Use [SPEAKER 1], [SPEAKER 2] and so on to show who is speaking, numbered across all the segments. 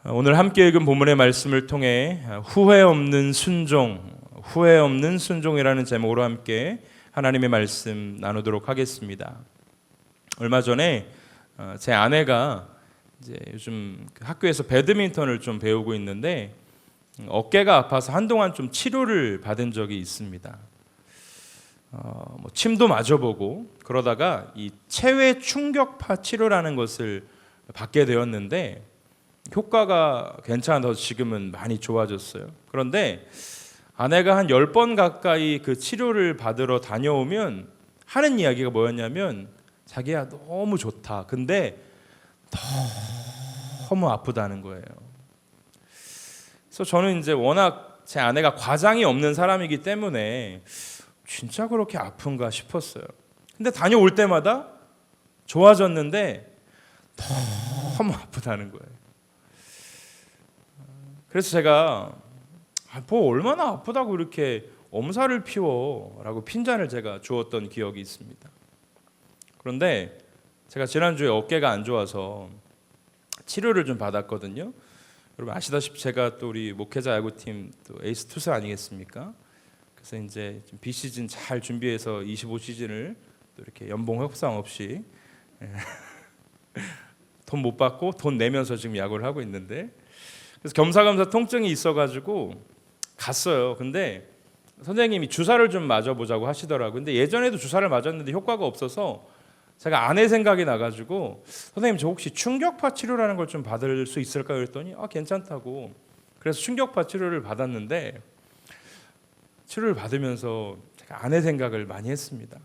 [SPEAKER 1] 오늘 함께 읽은 본문의 말씀을 통해 후회 없는 순종이라는 제목으로 함께 하나님의 말씀 나누도록 하겠습니다. 얼마 전에 제 아내가 이제 요즘 학교에서 배드민턴을 좀 배우고 있는데 어깨가 아파서 한동안 좀 치료를 받은 적이 있습니다. 침도 맞아보고 그러다가 이 체외 충격파 치료라는 것을 받게 되었는데 효과가 괜찮아서 지금은 많이 좋아졌어요. 그런데 아내가 한 10번 가까이 그 치료를 받으러 다녀오면 하는 이야기가 뭐였냐면 자기야 너무 좋다. 근데 너무 아프다는 거예요. 그래서 저는 이제 워낙 제 아내가 과장이 없는 사람이기 때문에 진짜 그렇게 아픈가 싶었어요. 근데 다녀올 때마다 좋아졌는데 너무 아프다는 거예요. 그래서 제가 뭐 얼마나 아프다고 이렇게 엄살을 피워라고 핀잔을 제가 주었던 기억이 있습니다. 그런데 제가 지난주에 어깨가 안 좋아서 치료를 좀 받았거든요. 여러분 아시다시피 제가 또 우리 목회자 야구팀 또 에이스 투수 아니겠습니까? 그래서 이제 비시즌 잘 준비해서 25시즌을 또 이렇게 연봉 협상 없이 돈 못 받고 돈 내면서 지금 야구를 하고 있는데, 그래서 겸사겸사 통증이 있어가지고 갔어요. 근데 선생님이 주사를 좀 맞아보자고 하시더라고요. 근데 예전에도 주사를 맞았는데 효과가 없어서 제가 아내 생각이 나가지고 선생님 저 혹시 충격파 치료라는 걸 좀 받을 수 있을까요? 그랬더니 괜찮다고. 그래서 충격파 치료를 받았는데 치료를 받으면서 제가 아내 생각을 많이 했습니다.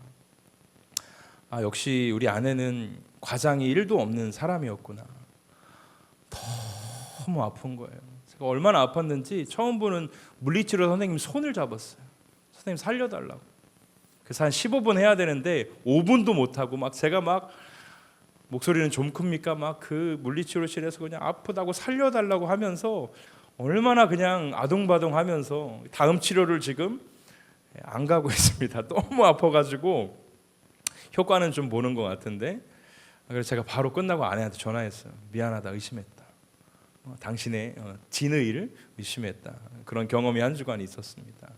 [SPEAKER 1] 역시 우리 아내는 과장이 1도 없는 사람이었구나. 너무 아픈 거예요. 제가 얼마나 아팠는지 처음 보는 물리치료 선생님 손을 잡았어요. 선생님 살려달라고. 그래서 한 15분 해야 되는데 5분도 못하고 막 제가 막 목소리는 좀 큽니까? 막 그 물리치료실에서 그냥 아프다고 살려달라고 하면서 얼마나 그냥 아동바동하면서 다음 치료를 지금 안 가고 있습니다. 너무 아파가지고 효과는 좀 보는 것 같은데, 그래서 제가 바로 끝나고 아내한테 전화했어요. 미안하다, 의심했다. 당신의 진의를 의심했다. 그런 경험이 한 주간 있었습니다.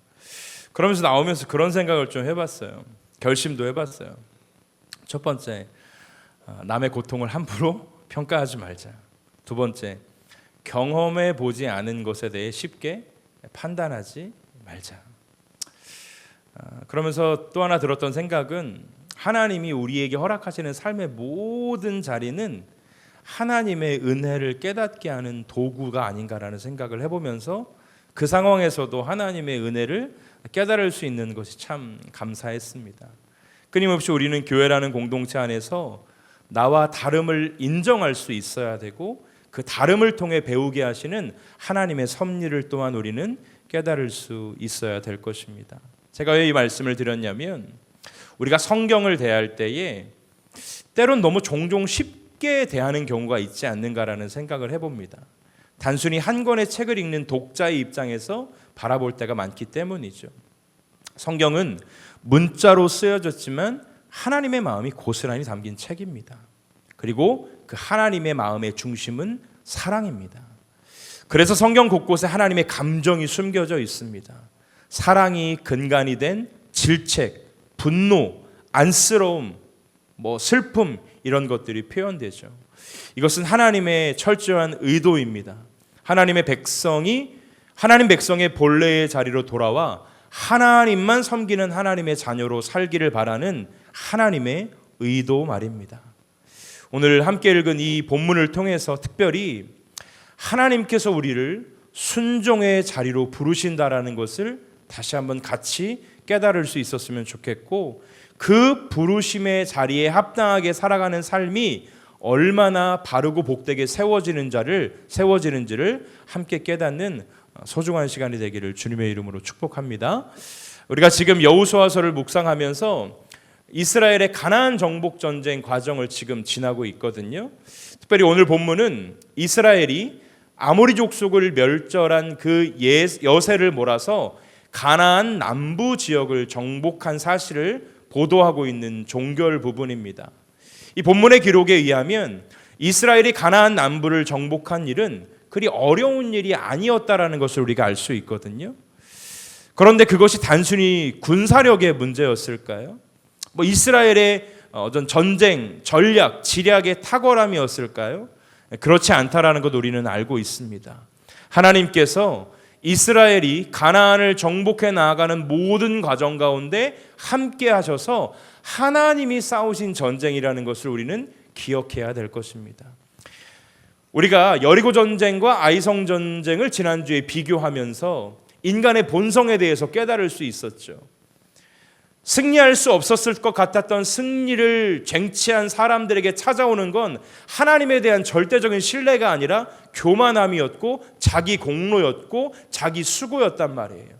[SPEAKER 1] 그러면서 나오면서 그런 생각을 좀 해봤어요. 결심도 해봤어요. 첫 번째, 남의 고통을 함부로 평가하지 말자. 두 번째, 경험해 보지 않은 것에 대해 쉽게 판단하지 말자. 그러면서 또 하나 들었던 생각은 하나님이 우리에게 허락하시는 삶의 모든 자리는 하나님의 은혜를 깨닫게 하는 도구가 아닌가라는 생각을 해보면서 그 상황에서도 하나님의 은혜를 깨달을 수 있는 것이 참 감사했습니다. 끊임없이 우리는 교회라는 공동체 안에서 나와 다름을 인정할 수 있어야 되고 그 다름을 통해 배우게 하시는 하나님의 섭리를 또한 우리는 깨달을 수 있어야 될 것입니다. 제가 왜 이 말씀을 드렸냐면 우리가 성경을 대할 때에 때론 너무 종종 쉽게 대하는 경우가 있지 않는가라는 생각을 해봅니다. 단순히 한 권의 책을 읽는 독자의 입장에서 바라볼 때가 많기 때문이죠. 성경은 문자로 쓰여졌지만 하나님의 마음이 고스란히 담긴 책입니다. 그리고 그 하나님의 마음의 중심은 사랑입니다. 그래서 성경 곳곳에 하나님의 감정이 숨겨져 있습니다. 사랑이 근간이 된 질책, 분노, 안쓰러움, 슬픔 이런 것들이 표현되죠. 이것은 하나님의 철저한 의도입니다. 하나님 백성의 본래의 자리로 돌아와 하나님만 섬기는 하나님의 자녀로 살기를 바라는 하나님의 의도 말입니다. 오늘 함께 읽은 이 본문을 통해서 특별히 하나님께서 우리를 순종의 자리로 부르신다라는 것을 다시 한번 같이 깨달을 수 있었으면 좋겠고, 그 부르심의 자리에 합당하게 살아가는 삶이 얼마나 바르고 복되게 세워지는지를 함께 깨닫는 소중한 시간이 되기를 주님의 이름으로 축복합니다. 우리가 지금 여호수아서를 묵상하면서 이스라엘의 가나안 정복 전쟁 과정을 지금 지나고 있거든요. 특별히 오늘 본문은 이스라엘이 아모리 족속을 멸절한 그 여세를 몰아서 가나안 남부 지역을 정복한 사실을 보도하고 있는 종결 부분입니다. 이 본문의 기록에 의하면 이스라엘이 가나안 남부를 정복한 일은 그리 어려운 일이 아니었다라는 것을 우리가 알 수 있거든요. 그런데 그것이 단순히 군사력의 문제였을까요? 이스라엘의 어떤 전쟁, 전략, 지략의 탁월함이었을까요? 그렇지 않다라는 것 우리는 알고 있습니다. 하나님께서 이스라엘이 가나안을 정복해 나아가는 모든 과정 가운데 함께 하셔서 하나님이 싸우신 전쟁이라는 것을 우리는 기억해야 될 것입니다. 우리가 여리고 전쟁과 아이성 전쟁을 지난주에 비교하면서 인간의 본성에 대해서 깨달을 수 있었죠. 승리할 수 없었을 것 같았던 승리를 쟁취한 사람들에게 찾아오는 건 하나님에 대한 절대적인 신뢰가 아니라 교만함이었고 자기 공로였고 자기 수고였단 말이에요.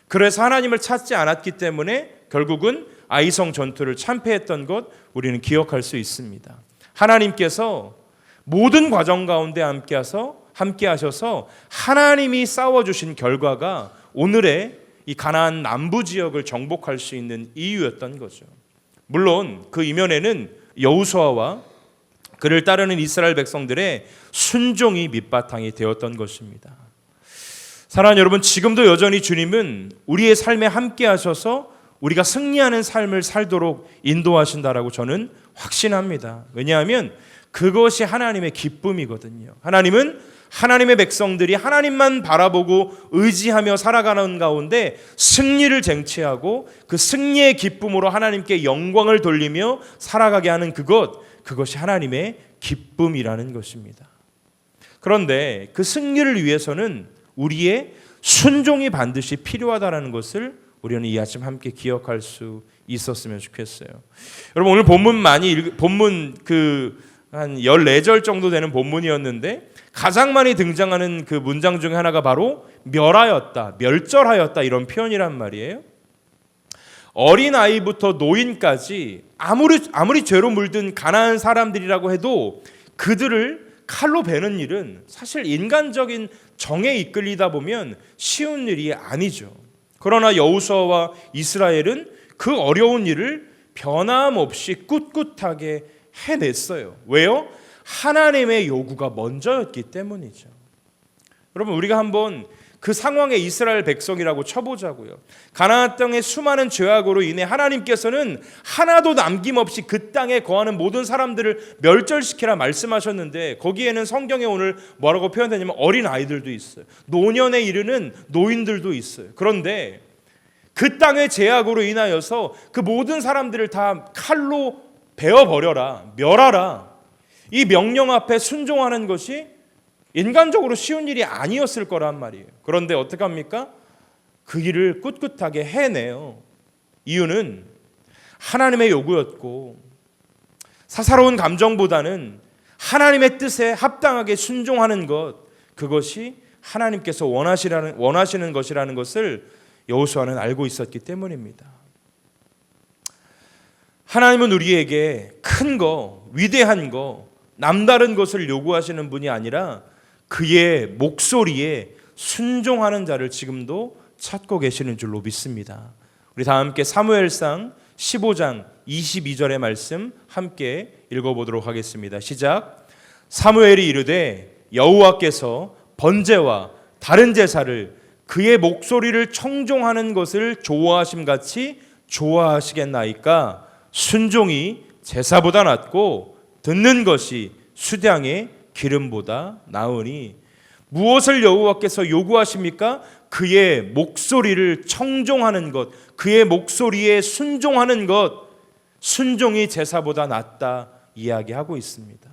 [SPEAKER 1] 그래서 하나님을 찾지 않았기 때문에 결국은 아이성 전투를 참패했던 것 우리는 기억할 수 있습니다. 하나님께서 모든 과정 가운데 함께 하셔서 하나님이 싸워주신 결과가 오늘의 이 가나안 남부 지역을 정복할 수 있는 이유였던 거죠. 물론 그 이면에는 여호수아와 그를 따르는 이스라엘 백성들의 순종이 밑바탕이 되었던 것입니다. 사랑하는 여러분, 지금도 여전히 주님은 우리의 삶에 함께 하셔서 우리가 승리하는 삶을 살도록 인도하신다라고 저는 확신합니다. 왜냐하면 그것이 하나님의 기쁨이거든요. 하나님은 하나님의 백성들이 하나님만 바라보고 의지하며 살아가는 가운데 승리를 쟁취하고 그 승리의 기쁨으로 하나님께 영광을 돌리며 살아가게 하는 그것이 하나님의 기쁨이라는 것입니다. 그런데 그 승리를 위해서는 우리의 순종이 반드시 필요하다는 것을 우리는 이 아침 함께 기억할 수 있었으면 좋겠어요. 여러분, 오늘 본문 한 14절 정도 되는 본문이었는데 가장 많이 등장하는 그 문장 중에 하나가 바로 멸하였다, 멸절하였다 이런 표현이란 말이에요. 어린아이부터 노인까지 아무리 죄로 물든 가난한 사람들이라고 해도 그들을 칼로 베는 일은 사실 인간적인 정에 이끌리다 보면 쉬운 일이 아니죠. 그러나 여호수아와 이스라엘은 그 어려운 일을 변함없이 꿋꿋하게 해냈어요. 왜요? 하나님의 요구가 먼저였기 때문이죠. 여러분, 우리가 한번 그 상황에 이스라엘 백성이라고 쳐보자고요. 가나안 땅의 수많은 죄악으로 인해 하나님께서는 하나도 남김없이 그 땅에 거하는 모든 사람들을 멸절시키라 말씀하셨는데 거기에는 성경에 오늘 뭐라고 표현되냐면 어린 아이들도 있어요. 노년에 이르는 노인들도 있어요. 그런데 그 땅의 죄악으로 인하여서 그 모든 사람들을 다 칼로 베어버려라, 멸하라, 이 명령 앞에 순종하는 것이 인간적으로 쉬운 일이 아니었을 거란 말이에요. 그런데 어떻게 합니까? 그 일을 꿋꿋하게 해내요. 이유는 하나님의 요구였고 사사로운 감정보다는 하나님의 뜻에 합당하게 순종하는 것, 그것이 하나님께서 원하시는 것이라는 것을 여호수아는 알고 있었기 때문입니다. 하나님은 우리에게 큰 거, 위대한 거, 남다른 것을 요구하시는 분이 아니라 그의 목소리에 순종하는 자를 지금도 찾고 계시는 줄로 믿습니다. 우리 다 함께 사무엘상 15장 22절의 말씀 함께 읽어보도록 하겠습니다. 시작. 사무엘이 이르되 여호와께서 번제와 다른 제사를 그의 목소리를 청종하는 것을 좋아하심같이 좋아하시겠나이까? 순종이 제사보다 낫고 듣는 것이 수량의 기름보다 나으니. 무엇을 여호와께서 요구하십니까? 그의 목소리를 청종하는 것, 그의 목소리에 순종하는 것, 순종이 제사보다 낫다 이야기하고 있습니다.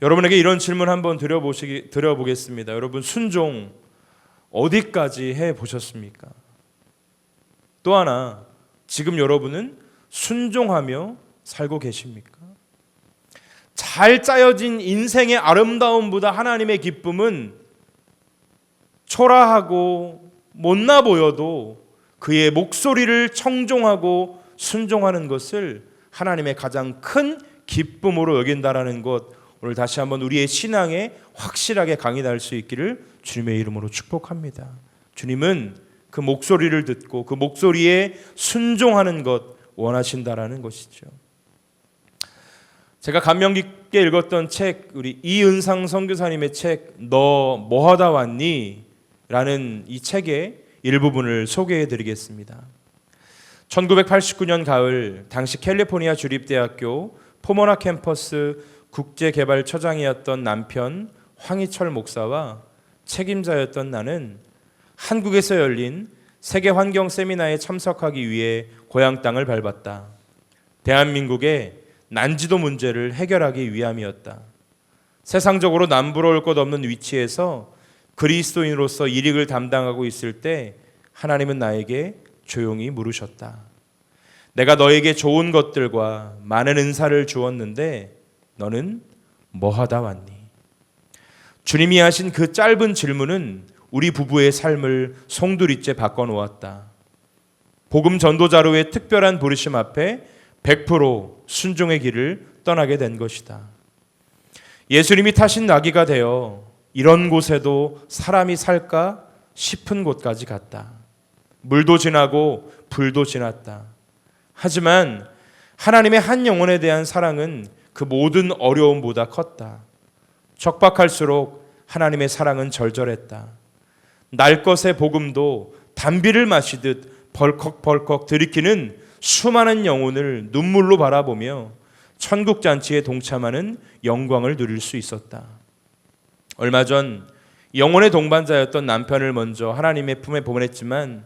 [SPEAKER 1] 여러분에게 이런 질문 한번 드려보겠습니다. 여러분, 순종 어디까지 해보셨습니까? 또 하나, 지금 여러분은 순종하며 살고 계십니까? 잘 짜여진 인생의 아름다움보다 하나님의 기쁨은 초라하고 못나 보여도 그의 목소리를 청종하고 순종하는 것을 하나님의 가장 큰 기쁨으로 여긴다라는 것, 오늘 다시 한번 우리의 신앙에 확실하게 강인할 수 있기를 주님의 이름으로 축복합니다. 주님은 그 목소리를 듣고 그 목소리에 순종하는 것 원하신다라는 것이죠. 제가 감명 깊게 읽었던 책, 우리 이은상 선교사님의 책 너 뭐하다 왔니? 라는 이 책의 일부분을 소개해 드리겠습니다. 1989년 가을 당시 캘리포니아 주립대학교 포모나 캠퍼스 국제개발처장이었던 남편 황희철 목사와 책임자였던 나는 한국에서 열린 세계 환경 세미나에 참석하기 위해 고향 땅을 밟았다. 대한민국의 난지도 문제를 해결하기 위함이었다. 세상적으로 남부러울 것 없는 위치에서 그리스도인으로서 일익을 담당하고 있을 때 하나님은 나에게 조용히 물으셨다. 내가 너에게 좋은 것들과 많은 은사를 주었는데 너는 뭐 하다 왔니? 주님이 하신 그 짧은 질문은 우리 부부의 삶을 송두리째 바꿔놓았다. 복음 전도자로의 특별한 부르심 앞에 100% 순종의 길을 떠나게 된 것이다. 예수님이 타신 나귀가 되어 이런 곳에도 사람이 살까 싶은 곳까지 갔다. 물도 지나고 불도 지났다. 하지만 하나님의 한 영혼에 대한 사랑은 그 모든 어려움보다 컸다. 척박할수록 하나님의 사랑은 절절했다. 날 것의 복음도 단비를 마시듯 벌컥벌컥 들이키는 수많은 영혼을 눈물로 바라보며 천국잔치에 동참하는 영광을 누릴 수 있었다. 얼마 전 영혼의 동반자였던 남편을 먼저 하나님의 품에 보냈지만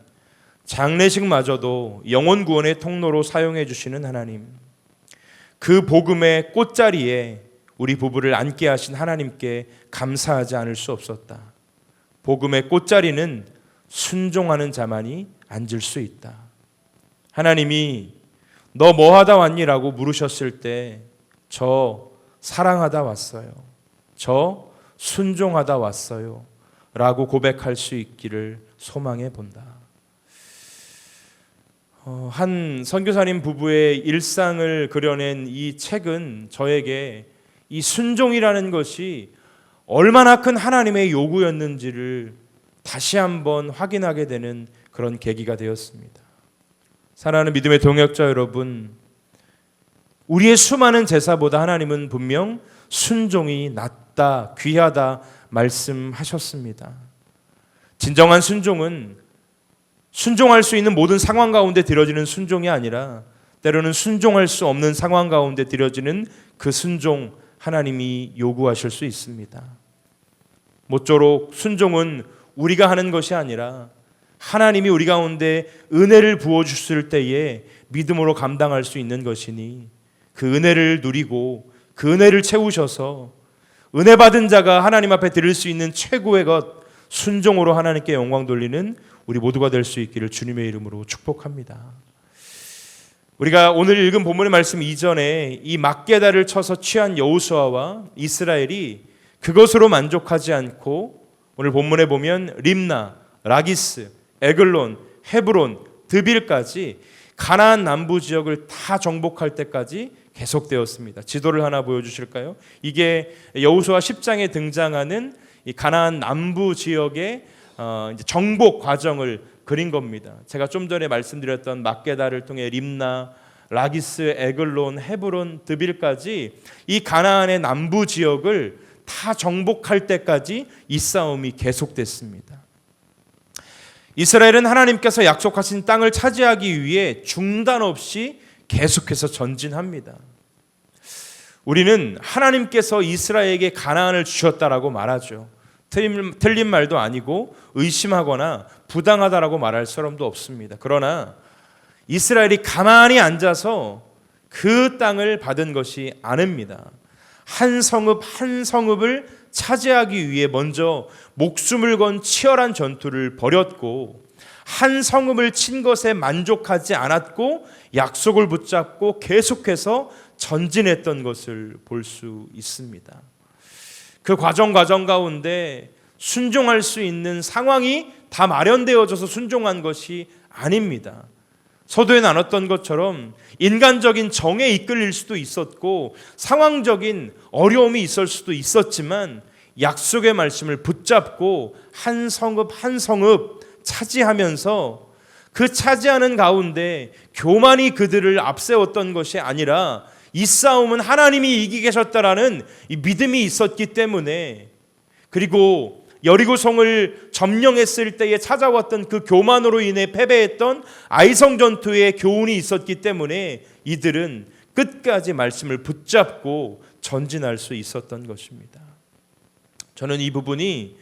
[SPEAKER 1] 장례식마저도 영혼 구원의 통로로 사용해 주시는 하나님, 그 복음의 꽃자리에 우리 부부를 앉게 하신 하나님께 감사하지 않을 수 없었다. 복음의 꽃자리는 순종하는 자만이 앉을 수 있다. 하나님이 너 뭐 하다 왔니? 라고 물으셨을 때 저 사랑하다 왔어요. 저 순종하다 왔어요. 라고 고백할 수 있기를 소망해 본다. 한 선교사님 부부의 일상을 그려낸 이 책은 저에게 이 순종이라는 것이 얼마나 큰 하나님의 요구였는지를 다시 한번 확인하게 되는 그런 계기가 되었습니다. 사랑하는 믿음의 동역자 여러분, 우리의 수많은 제사보다 하나님은 분명 순종이 낫다, 귀하다 말씀하셨습니다. 진정한 순종은 순종할 수 있는 모든 상황 가운데 드려지는 순종이 아니라 때로는 순종할 수 없는 상황 가운데 드려지는 그 순종, 하나님이 요구하실 수 있습니다. 모쪼록 순종은 우리가 하는 것이 아니라 하나님이 우리 가운데 은혜를 부어주실 때에 믿음으로 감당할 수 있는 것이니 그 은혜를 누리고 그 은혜를 채우셔서 은혜 받은 자가 하나님 앞에 드릴 수 있는 최고의 것, 순종으로 하나님께 영광 돌리는 우리 모두가 될 수 있기를 주님의 이름으로 축복합니다. 우리가 오늘 읽은 본문의 말씀 이전에 이 막게다를 쳐서 취한 여호수아와 이스라엘이 그것으로 만족하지 않고 오늘 본문에 보면 림나, 라기스, 에글론, 헤브론, 드빌까지 가나안 남부 지역을 다 정복할 때까지 계속되었습니다. 지도를 하나 보여주실까요? 이게 여호수아 10장에 등장하는 이 가나안 남부 지역의 정복 과정을 그린 겁니다. 제가 좀 전에 말씀드렸던 막게다를 통해 림나, 라기스, 에글론, 헤브론, 드빌까지 이 가나안의 남부 지역을 다 정복할 때까지 이 싸움이 계속됐습니다. 이스라엘은 하나님께서 약속하신 땅을 차지하기 위해 중단 없이 계속해서 전진합니다. 우리는 하나님께서 이스라엘에게 가나안을 주셨다라고 말하죠. 틀린 말도 아니고 의심하거나 부당하다라고 말할 사람도 없습니다. 그러나 이스라엘이 가만히 앉아서 그 땅을 받은 것이 아닙니다. 한 성읍 한 성읍을 차지하기 위해 먼저 목숨을 건 치열한 전투를 벌였고 한 성읍을 친 것에 만족하지 않았고 약속을 붙잡고 계속해서 전진했던 것을 볼 수 있습니다. 그 과정 가운데 순종할 수 있는 상황이 다 마련되어져서 순종한 것이 아닙니다. 서두에 나눴던 것처럼 인간적인 정에 이끌릴 수도 있었고 상황적인 어려움이 있을 수도 있었지만 약속의 말씀을 붙잡고 한 성읍 한 성읍 차지하면서 그 차지하는 가운데 교만이 그들을 앞세웠던 것이 아니라 이 싸움은 하나님이 이기게 하셨다라는 이 믿음이 있었기 때문에, 그리고 여리고성을 점령했을 때에 찾아왔던 그 교만으로 인해 패배했던 아이성 전투의 교훈이 있었기 때문에 이들은 끝까지 말씀을 붙잡고 전진할 수 있었던 것입니다. 저는 이 부분이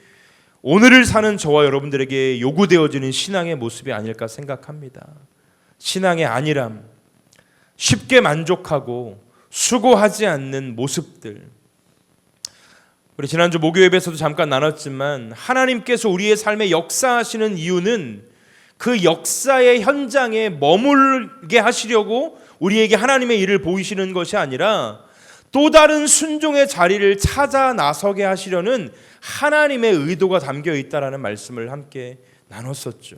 [SPEAKER 1] 오늘을 사는 저와 여러분들에게 요구되어지는 신앙의 모습이 아닐까 생각합니다. 신앙의 안일함, 쉽게 만족하고 수고하지 않는 모습들. 우리 지난주 목요예배에서도 잠깐 나눴지만 하나님께서 우리의 삶에 역사하시는 이유는 그 역사의 현장에 머물게 하시려고 우리에게 하나님의 일을 보이시는 것이 아니라 또 다른 순종의 자리를 찾아 나서게 하시려는 하나님의 의도가 담겨 있다라는 말씀을 함께 나눴었죠.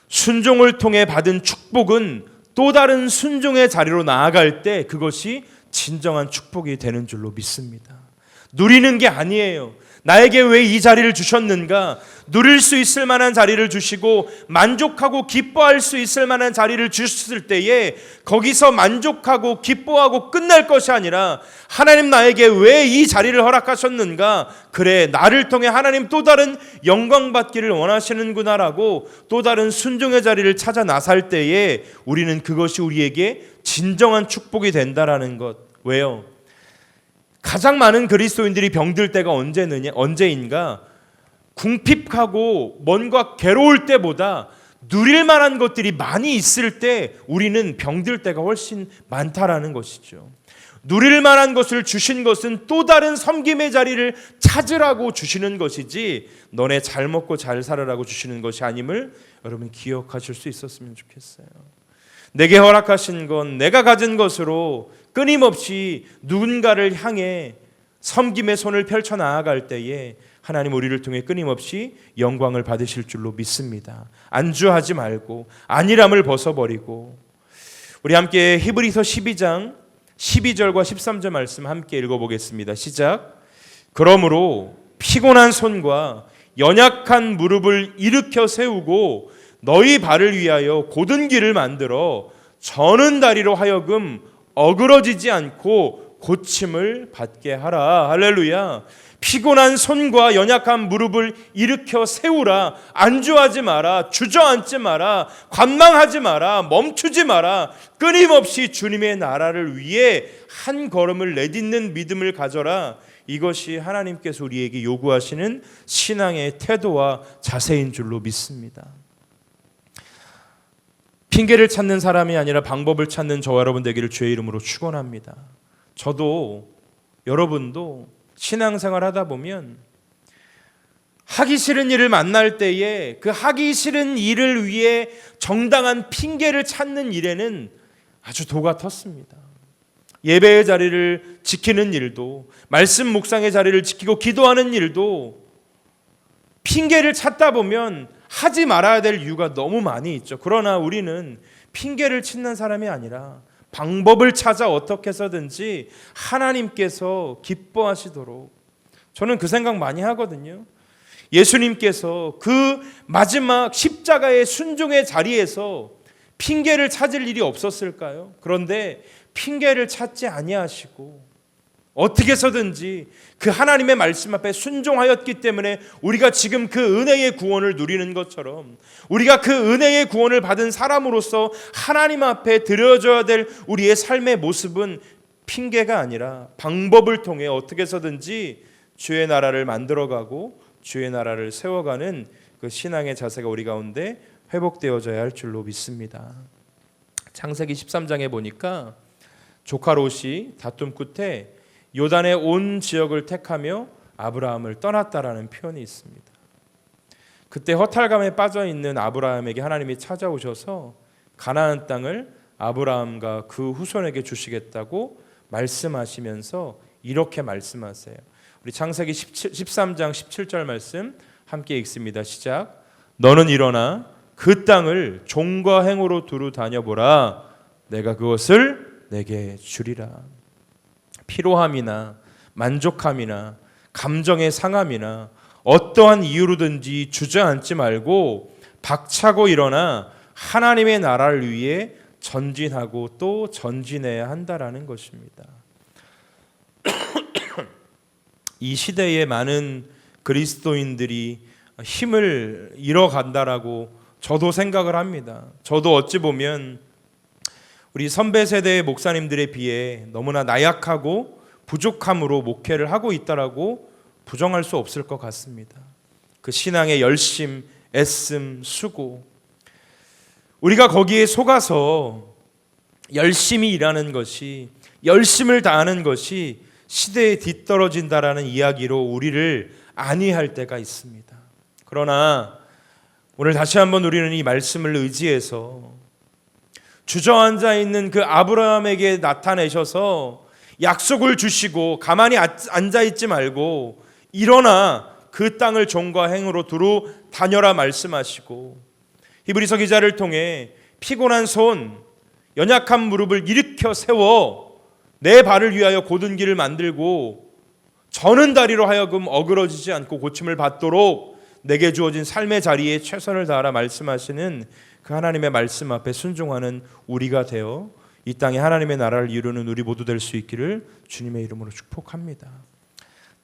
[SPEAKER 1] 순종을 통해 받은 축복은 또 다른 순종의 자리로 나아갈 때 그것이 진정한 축복이 되는 줄로 믿습니다. 누리는 게 아니에요. 나에게 왜 이 자리를 주셨는가? 누릴 수 있을 만한 자리를 주시고 만족하고 기뻐할 수 있을 만한 자리를 주셨을 때에 거기서 만족하고 기뻐하고 끝날 것이 아니라 하나님 나에게 왜 이 자리를 허락하셨는가? 그래, 나를 통해 하나님 또 다른 영광 받기를 원하시는구나라고 또 다른 순종의 자리를 찾아 나설 때에 우리는 그것이 우리에게 진정한 축복이 된다라는 것. 왜요? 가장 많은 그리스도인들이 병들 때가 언제인가? 궁핍하고 뭔가 괴로울 때보다 누릴 만한 것들이 많이 있을 때 우리는 병들 때가 훨씬 많다라는 것이죠. 누릴 만한 것을 주신 것은 또 다른 섬김의 자리를 찾으라고 주시는 것이지 너네 잘 먹고 잘 살아라고 주시는 것이 아님을 여러분 기억하실 수 있었으면 좋겠어요. 내게 허락하신 건 내가 가진 것으로 끊임없이 누군가를 향해 섬김의 손을 펼쳐 나아갈 때에 하나님 우리를 통해 끊임없이 영광을 받으실 줄로 믿습니다. 안주하지 말고 안일함을 벗어버리고, 우리 함께 히브리서 12장 12절과 13절 말씀 함께 읽어보겠습니다. 시작. 그러므로 피곤한 손과 연약한 무릎을 일으켜 세우고 너희 발을 위하여 곧은 길을 만들어 저는 다리로 하여금 어그러지지 않고 고침을 받게 하라. 할렐루야. 피곤한 손과 연약한 무릎을 일으켜 세우라. 안주하지 마라. 주저앉지 마라. 관망하지 마라. 멈추지 마라. 끊임없이 주님의 나라를 위해 한 걸음을 내딛는 믿음을 가져라. 이것이 하나님께서 우리에게 요구하시는 신앙의 태도와 자세인 줄로 믿습니다. 핑계를 찾는 사람이 아니라 방법을 찾는 저와 여러분 되기를 주의 이름으로 축원합니다. 저도 여러분도 신앙생활 하다 보면 하기 싫은 일을 만날 때에 그 하기 싫은 일을 위해 정당한 핑계를 찾는 일에는 아주 도가 텄습니다. 예배의 자리를 지키는 일도, 말씀 묵상의 자리를 지키고 기도하는 일도 핑계를 찾다 보면 하지 말아야 될 이유가 너무 많이 있죠. 그러나 우리는 핑계를 찾는 사람이 아니라 방법을 찾아 어떻게 해서든지 하나님께서 기뻐하시도록, 저는 그 생각 많이 하거든요. 예수님께서 그 마지막 십자가의 순종의 자리에서 핑계를 찾을 일이 없었을까요? 그런데 핑계를 찾지 아니하시고 어떻게 해서든지 그 하나님의 말씀 앞에 순종하였기 때문에 우리가 지금 그 은혜의 구원을 누리는 것처럼, 우리가 그 은혜의 구원을 받은 사람으로서 하나님 앞에 드려져야 될 우리의 삶의 모습은 핑계가 아니라 방법을 통해 어떻게 해서든지 주의 나라를 만들어가고 주의 나라를 세워가는 그 신앙의 자세가 우리 가운데 회복되어져야 할 줄로 믿습니다. 창세기 13장에 보니까 조카 롯이 다툼 끝에 요단의 온 지역을 택하며 아브라함을 떠났다라는 표현이 있습니다. 그때 허탈감에 빠져 있는 아브라함에게 하나님이 찾아오셔서 가나안 땅을 아브라함과 그 후손에게 주시겠다고 말씀하시면서 이렇게 말씀하세요. 우리 창세기 13장 17절 말씀 함께 읽습니다. 시작. 너는 일어나 그 땅을 종과 행으로 두루 다녀보라. 내가 그것을 내게 주리라. 피로함이나 만족함이나 감정의 상함이나 어떠한 이유로든지 주저앉지 말고 박차고 일어나 하나님의 나라를 위해 전진하고 또 전진해야 한다라는 것입니다. 이 시대에 많은 그리스도인들이 힘을 잃어간다라고 저도 생각을 합니다. 저도 어찌 보면 우리 선배 세대의 목사님들에 비해 너무나 나약하고 부족함으로 목회를 하고 있다라고 부정할 수 없을 것 같습니다. 그 신앙의 열심, 애씀, 수고, 우리가 거기에 속아서 열심히 일하는 것이, 열심을 다하는 것이 시대에 뒤떨어진다라는 이야기로 우리를 안위할 때가 있습니다. 그러나 오늘 다시 한번 우리는 이 말씀을 의지해서 주저앉아 있는 그 아브라함에게 나타내셔서 약속을 주시고 가만히 앉아 있지 말고 일어나 그 땅을 종과 행으로 두루 다녀라 말씀하시고, 히브리서 기자를 통해 피곤한 손, 연약한 무릎을 일으켜 세워 내 발을 위하여 곧은 길을 만들고 저는 다리로 하여금 어그러지지 않고 고침을 받도록 내게 주어진 삶의 자리에 최선을 다하라 말씀하시는 그 하나님의 말씀 앞에 순종하는 우리가 되어 이 땅에 하나님의 나라를 이루는 우리 모두 될 수 있기를 주님의 이름으로 축복합니다.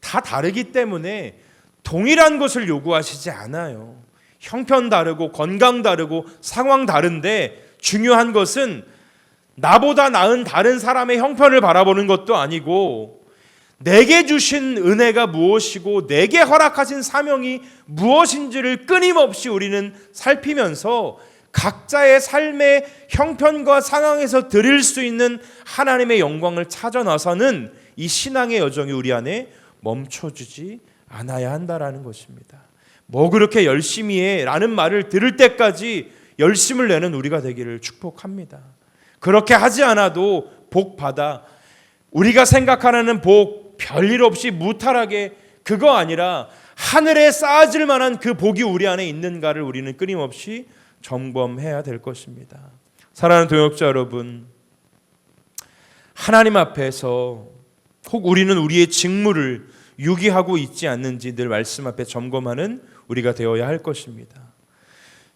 [SPEAKER 1] 다 다르기 때문에 동일한 것을 요구하시지 않아요. 형편 다르고 건강 다르고 상황 다른데 중요한 것은 나보다 나은 다른 사람의 형편을 바라보는 것도 아니고 내게 주신 은혜가 무엇이고 내게 허락하신 사명이 무엇인지를 끊임없이 우리는 살피면서 각자의 삶의 형편과 상황에서 드릴 수 있는 하나님의 영광을 찾아 나서는 이 신앙의 여정이 우리 안에 멈춰주지 않아야 한다라는 것입니다. 뭐 그렇게 열심히 해 라는 말을 들을 때까지 열심을 내는 우리가 되기를 축복합니다. 그렇게 하지 않아도 복 받아, 우리가 생각하는 복 별일 없이 무탈하게, 그거 아니라 하늘에 쌓아질 만한 그 복이 우리 안에 있는가를 우리는 끊임없이 점검해야 될 것입니다. 사랑하는 동역자 여러분, 하나님 앞에서 혹 우리는 우리의 직무를 유기하고 있지 않는지 늘 말씀 앞에 점검하는 우리가 되어야 할 것입니다.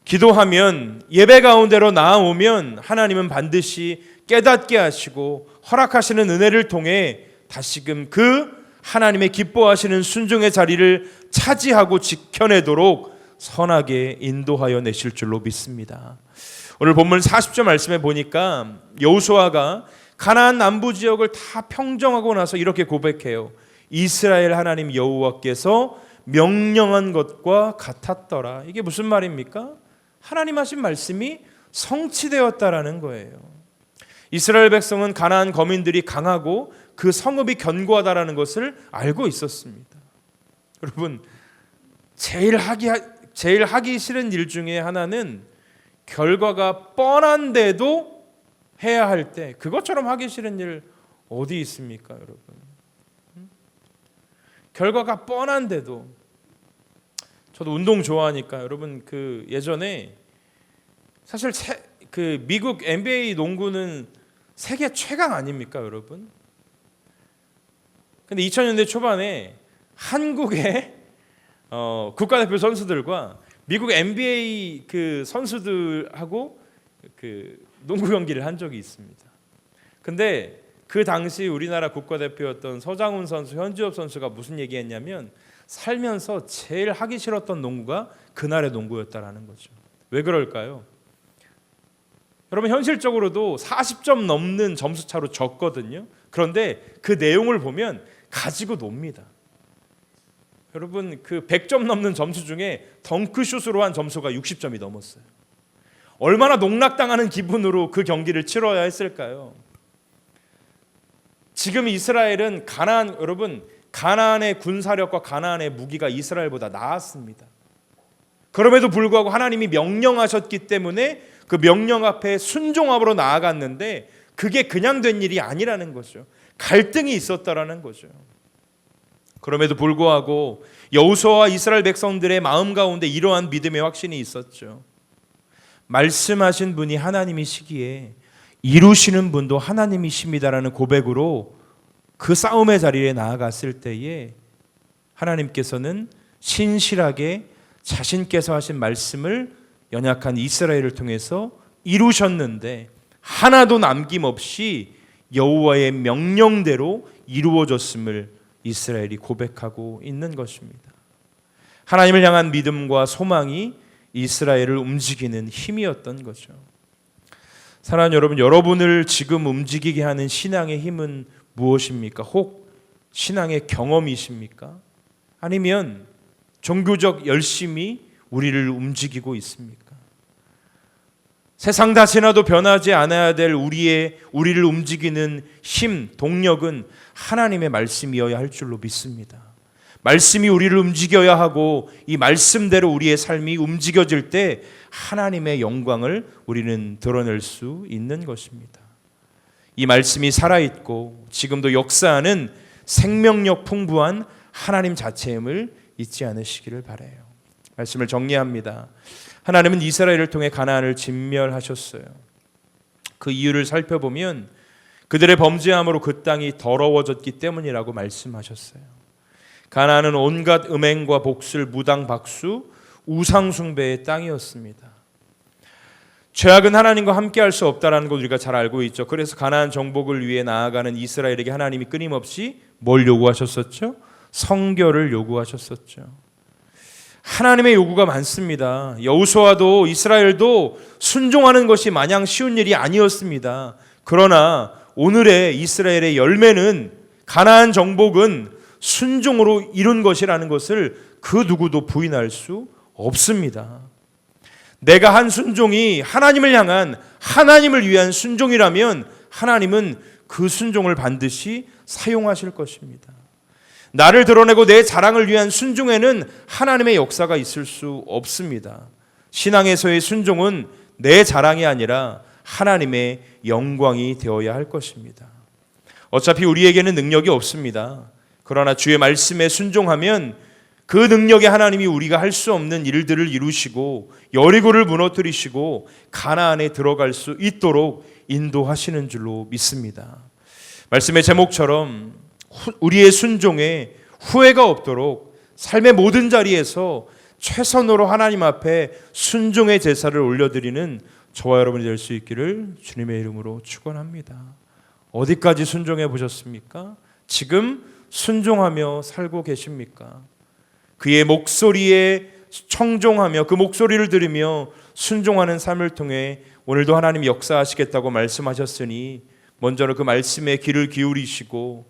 [SPEAKER 1] 기도하면, 예배 가운데로 나아오면 하나님은 반드시 깨닫게 하시고 허락하시는 은혜를 통해 다시금 그 하나님의 기뻐하시는 순종의 자리를 차지하고 지켜내도록 선하게 인도하여 내실 줄로 믿습니다. 오늘 본문 40절 말씀에 보니까 여호수아가 가나안 남부 지역을 다 평정하고 나서 이렇게 고백해요. 이스라엘 하나님 여호와께서 명령한 것과 같았더라. 이게 무슨 말입니까? 하나님 하신 말씀이 성취되었다라는 거예요. 이스라엘 백성은 가나안 거민들이 강하고 그 성읍이 견고하다라는 것을 알고 있었습니다. 여러분, 제일 하기 싫은 일 중에 하나는 결과가 뻔한데도 해야 할 때, 그것처럼 하기 싫은 일 어디 있습니까, 여러분? 결과가 뻔한데도. 저도 운동 좋아하니까 여러분, 그 예전에 사실 그 미국 NBA 농구는 세계 최강 아닙니까, 여러분? 근데 2000년대 초반에 한국의 국가대표 선수들과 미국 NBA 그 선수들하고 그 농구 경기를 한 적이 있습니다. 근데 그 당시 우리나라 국가대표였던 서장훈 선수, 현주엽 선수가 무슨 얘기했냐면 살면서 제일 하기 싫었던 농구가 그날의 농구였다라는 거죠. 왜 그럴까요? 여러분, 현실적으로도 40점 넘는 점수 차로 졌거든요. 그런데 그 내용을 보면 가지고 놉니다. 여러분, 그 100점 넘는 점수 중에 덩크슛으로 한 점수가 60점이 넘었어요. 얼마나 농락당하는 기분으로 그 경기를 치러야 했을까요? 지금 이스라엘은 여러분, 가나안의 군사력과 가나안의 무기가 이스라엘보다 나았습니다. 그럼에도 불구하고 하나님이 명령하셨기 때문에 그 명령 앞에 순종함으로 나아갔는데 그게 그냥 된 일이 아니라는 거죠. 갈등이 있었다라는 거죠. 그럼에도 불구하고 여호수아와 이스라엘 백성들의 마음 가운데 이러한 믿음의 확신이 있었죠. 말씀하신 분이 하나님이시기에 이루시는 분도 하나님이십니다라는 고백으로 그 싸움의 자리에 나아갔을 때에 하나님께서는 신실하게 자신께서 하신 말씀을 연약한 이스라엘을 통해서 이루셨는데, 하나도 남김없이 여호와의 명령대로 이루어졌음을 이스라엘이 고백하고 있는 것입니다. 하나님을 향한 믿음과 소망이 이스라엘을 움직이는 힘이었던 거죠. 사랑하는 여러분, 여러분을 지금 움직이게 하는 신앙의 힘은 무엇입니까? 혹 신앙의 경험이십니까? 아니면 종교적 열심이 우리를 움직이고 있습니까? 세상 다 지나도 변하지 않아야 될 우리를 움직이는 힘, 동력은 하나님의 말씀이어야 할 줄로 믿습니다. 말씀이 우리를 움직여야 하고 이 말씀대로 우리의 삶이 움직여질 때 하나님의 영광을 우리는 드러낼 수 있는 것입니다. 이 말씀이 살아있고 지금도 역사하는 생명력 풍부한 하나님 자체임을 잊지 않으시기를 바라요. 말씀을 정리합니다. 하나님은 이스라엘을 통해 가나안을 진멸하셨어요. 그 이유를 살펴보면 그들의 범죄함으로 그 땅이 더러워졌기 때문이라고 말씀하셨어요. 가나안은 온갖 음행과 복술, 무당, 박수, 우상 숭배의 땅이었습니다. 죄악은 하나님과 함께할 수 없다는 것 우리가 잘 알고 있죠. 그래서 가나안 정복을 위해 나아가는 이스라엘에게 하나님이 끊임없이 뭘 요구하셨었죠? 성결을 요구하셨었죠. 하나님의 요구가 많습니다. 여호수아도 이스라엘도 순종하는 것이 마냥 쉬운 일이 아니었습니다. 그러나 오늘의 이스라엘의 열매는 가나안 정복은 순종으로 이룬 것이라는 것을 그 누구도 부인할 수 없습니다. 내가 한 순종이 하나님을 향한, 하나님을 위한 순종이라면 하나님은 그 순종을 반드시 사용하실 것입니다. 나를 드러내고 내 자랑을 위한 순종에는 하나님의 역사가 있을 수 없습니다. 신앙에서의 순종은 내 자랑이 아니라 하나님의 영광이 되어야 할 것입니다. 어차피 우리에게는 능력이 없습니다. 그러나 주의 말씀에 순종하면 그 능력에 하나님이 우리가 할 수 없는 일들을 이루시고 여리고를 무너뜨리시고 가나안에 들어갈 수 있도록 인도하시는 줄로 믿습니다. 말씀의 제목처럼 우리의 순종에 후회가 없도록 삶의 모든 자리에서 최선으로 하나님 앞에 순종의 제사를 올려드리는 저와 여러분이 될 수 있기를 주님의 이름으로 축원합니다. 어디까지 순종해 보셨습니까? 지금 순종하며 살고 계십니까? 그의 목소리에 청종하며 그 목소리를 들으며 순종하는 삶을 통해 오늘도 하나님이 역사하시겠다고 말씀하셨으니 먼저는 그 말씀에 귀를 기울이시고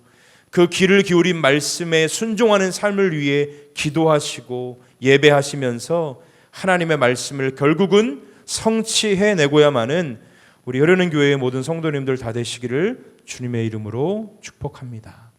[SPEAKER 1] 그 귀를 기울인 말씀에 순종하는 삶을 위해 기도하시고 예배하시면서 하나님의 말씀을 결국은 성취해내고야만은 우리 흐르는 교회의 모든 성도님들 다 되시기를 주님의 이름으로 축복합니다.